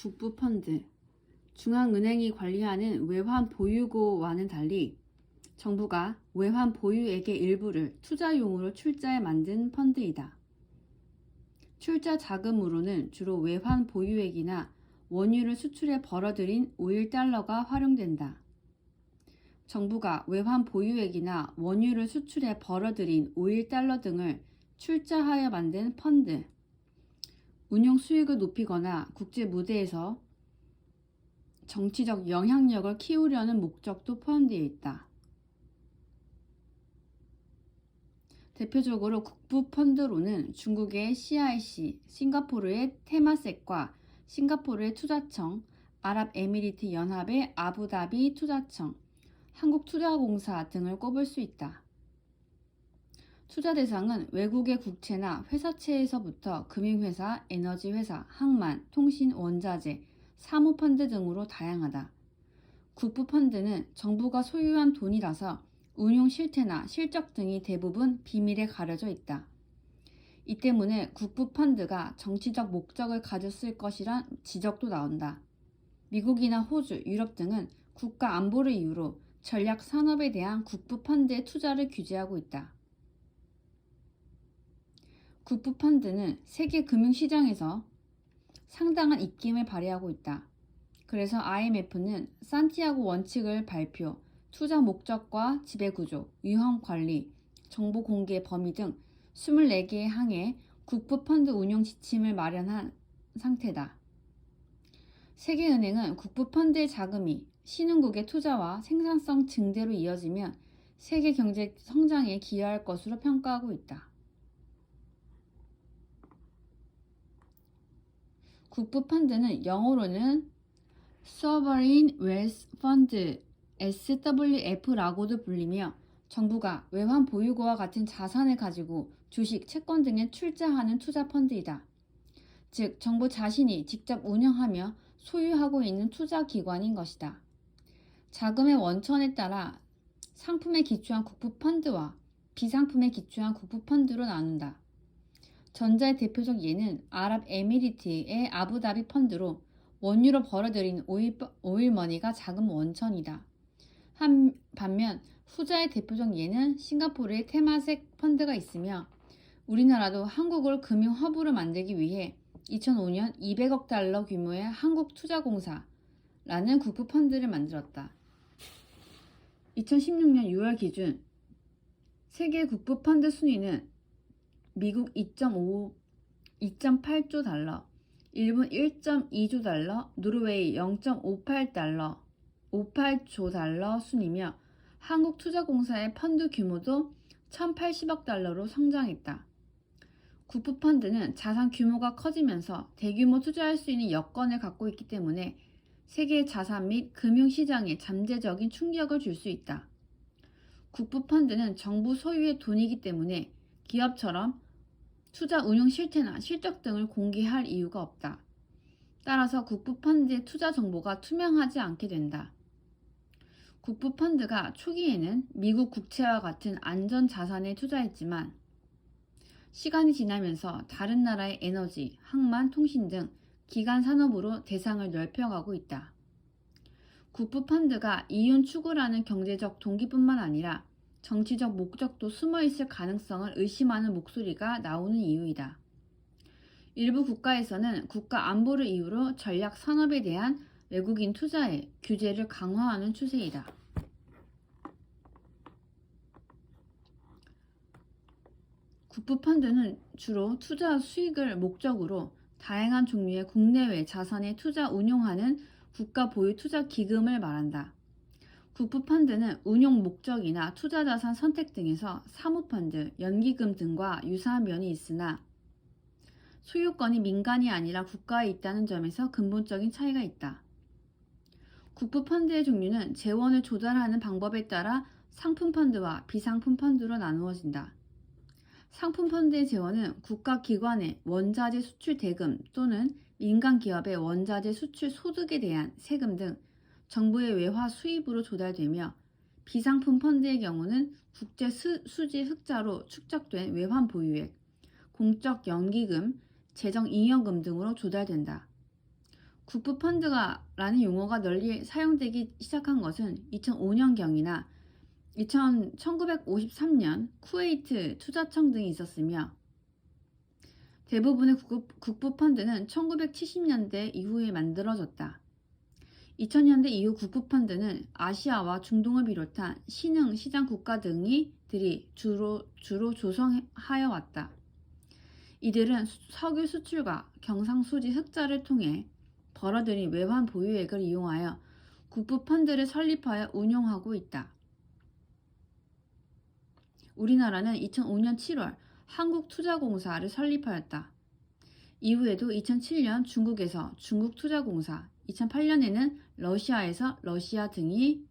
국부펀드, 중앙은행이 관리하는 외환 보유고와는 달리 정부가 외환 보유액의 일부를 투자용으로 출자해 만든 펀드이다. 출자 자금으로는 주로 외환 보유액이나 원유를 수출해 벌어들인 오일 달러가 활용된다. 정부가 외환 보유액이나 원유를 수출해 벌어들인 오일 달러 등을 출자하여 만든 펀드, 운용 수익을 높이거나 국제 무대에서 정치적 영향력을 키우려는 목적도 포함되어 있다. 대표적으로 국부펀드로는 중국의 CIC, 싱가포르의 테마섹과 싱가포르의 투자청, 아랍에미리트 연합의 아부다비 투자청, 한국투자공사 등을 꼽을 수 있다. 투자 대상은 외국의 국채나 회사채에서부터 금융회사, 에너지회사, 항만, 통신, 원자재, 사모펀드 등으로 다양하다. 국부펀드는 정부가 소유한 돈이라서 운용 실태나 실적 등이 대부분 비밀에 가려져 있다. 이 때문에 국부펀드가 정치적 목적을 가졌을 것이란 지적도 나온다. 미국이나 호주, 유럽 등은 국가 안보를 이유로 전략 산업에 대한 국부펀드의 투자를 규제하고 있다. 국부펀드는 세계 금융시장에서 상당한 입김을 발휘하고 있다. 그래서 IMF는 산티아고 원칙을 발표, 투자 목적과 지배구조, 위험관리, 정보 공개 범위 등 24개의 항에 국부펀드 운용 지침을 마련한 상태다. 세계은행은 국부펀드의 자금이 신흥국의 투자와 생산성 증대로 이어지면 세계 경제 성장에 기여할 것으로 평가하고 있다. 국부펀드는 영어로는 Sovereign Wealth Fund, SWF라고도 불리며 정부가 외환 보유고와 같은 자산을 가지고 주식, 채권 등에 출자하는 투자 펀드이다. 즉, 정부 자신이 직접 운영하며 소유하고 있는 투자 기관인 것이다. 자금의 원천에 따라 상품에 기초한 국부펀드와 비상품에 기초한 국부펀드로 나눈다. 전자의 대표적 예는 아랍에미리트의 아부다비 펀드로 원유로 벌어들인 오일머니가 자금 원천이다. 반면 후자의 대표적 예는 싱가포르의 테마섹 펀드가 있으며 우리나라도 한국을 금융 허브로 만들기 위해 2005년 200억 달러 규모의 한국투자공사라는 국부펀드를 만들었다. 2016년 6월 기준 세계 국부펀드 순위는 미국 2.8조 달러, 일본 1.2조 달러, 노르웨이 0.58조 달러 순이며 한국투자공사의 펀드 규모도 1,080억 달러로 성장했다. 국부펀드는 자산 규모가 커지면서 대규모 투자할 수 있는 여건을 갖고 있기 때문에 세계 자산 및 금융시장에 잠재적인 충격을 줄 수 있다. 국부펀드는 정부 소유의 돈이기 때문에 기업처럼 투자 운용 실태나 실적 등을 공개할 이유가 없다. 따라서 국부펀드의 투자 정보가 투명하지 않게 된다. 국부펀드가 초기에는 미국 국채와 같은 안전 자산에 투자했지만 시간이 지나면서 다른 나라의 에너지, 항만, 통신 등 기간 산업으로 대상을 넓혀가고 있다. 국부펀드가 이윤 추구라는 경제적 동기뿐만 아니라 정치적 목적도 숨어있을 가능성을 의심하는 목소리가 나오는 이유이다. 일부 국가에서는 국가 안보를 이유로 전략 산업에 대한 외국인 투자에 규제를 강화하는 추세이다. 국부펀드는 주로 투자 수익을 목적으로 다양한 종류의 국내외 자산에 투자 운용하는 국가 보유 투자 기금을 말한다. 국부펀드는 운용 목적이나 투자자산 선택 등에서 사모펀드, 연기금 등과 유사한 면이 있으나 소유권이 민간이 아니라 국가에 있다는 점에서 근본적인 차이가 있다. 국부펀드의 종류는 재원을 조달하는 방법에 따라 상품펀드와 비상품펀드로 나누어진다. 상품펀드의 재원은 국가기관의 원자재 수출 대금 또는 민간기업의 원자재 수출 소득에 대한 세금 등 정부의 외화 수입으로 조달되며 비상품 펀드의 경우는 국제 수지 흑자로 축적된 외환 보유액, 공적 연기금, 재정 잉여금 등으로 조달된다. 국부펀드라는 용어가 널리 사용되기 시작한 것은 2005년경이나 1953년 쿠웨이트 투자청 등이 있었으며, 대부분의 국부펀드는 1970년대 이후에 만들어졌다. 2000년대 이후 국부펀드는 아시아와 중동을 비롯한 신흥 시장 국가 들이 주로 조성하여 왔다. 이들은 석유 수출과 경상수지 흑자를 통해 벌어들인 외환 보유액을 이용하여 국부펀드를 설립하여 운용하고 있다. 우리나라는 2005년 7월 한국투자공사를 설립하였다. 이후에도 2007년 중국에서 중국투자공사, 2008년에는 러시아에서 러시아 등이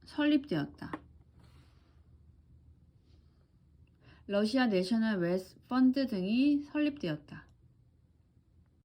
설립되었다. 러시아 내셔널 웨스 펀드 등이 설립되었다.